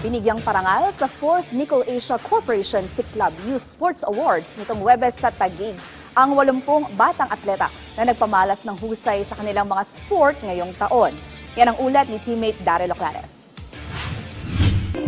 Binigyang parangal sa 4th Nickel Asia Corporation Club Youth Sports Awards nitong Huwebes sa Taguig ang 80 batang atleta na nagpamalas ng husay sa kanilang mga sport ngayong taon. Yan ang ulat ni teammate Daryl Oclares.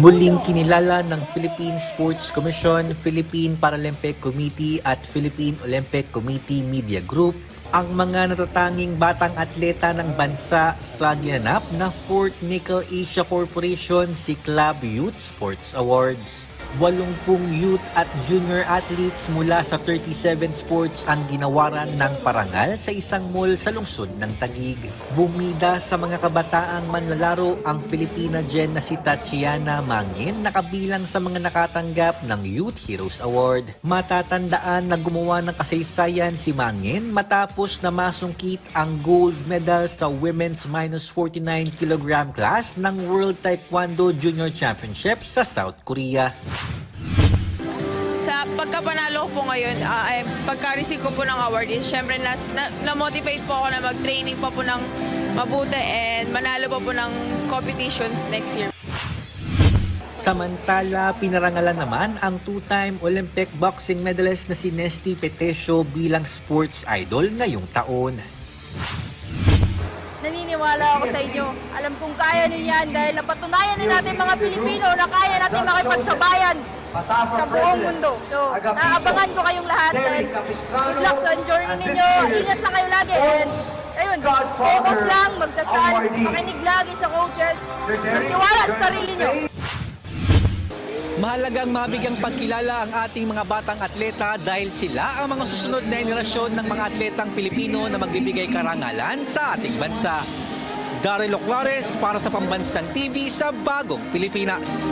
Muling kinilala ng Philippine Sports Commission, Philippine Paralympic Committee at Philippine Olympic Committee Media Group ang mga natatanging batang atleta ng bansa sa ginanap na 4th Nickel Asia Corporation Club Youth Sports Awards. 80 youth at junior athletes mula sa 37 sports ang ginawaran ng parangal sa isang mall sa lungsod ng Taguig. Bumida sa mga kabataang manlalaro ang Filipina Gen na si Tatiana Mangin na kabilang sa mga nakatanggap ng Youth Heroes Award. Matatandaan na gumawa ng kasaysayan si Mangin matapos na masungkit ang gold medal sa women's -49 kg class ng World Taekwondo Junior Championship sa South Korea. Sa pagkapanalo ko po ngayon, pagka-receive ko po ng award is syempre na-motivate po ako na mag-training pa po ng mabuti and manalo pa po ng competitions next year. Samantala, pinarangalan naman ang two-time Olympic boxing medalist na si Nesty Petesio bilang sports idol ngayong taon. Naniniwala ako sa inyo. Alam kong kaya niyo yan dahil napatunayan na natin mga Pilipino na kaya natin makipagsabayan sa buong mundo. So, naabangan ko kayong lahat dahil good luck sa journey ninyo. Ingat lang kayo lagi. And, ayun, focus lang, magdasal, makinig lagi sa coaches, magtiwala sa sarili nyo. Mahalagang mabigyang pagkilala ang ating mga batang atleta dahil sila ang mga susunod na henerasyon ng mga atletang Pilipino na magbibigay karangalan sa ating bansa. Daryl Oclares para sa Pambansang TV sa Bagong Pilipinas.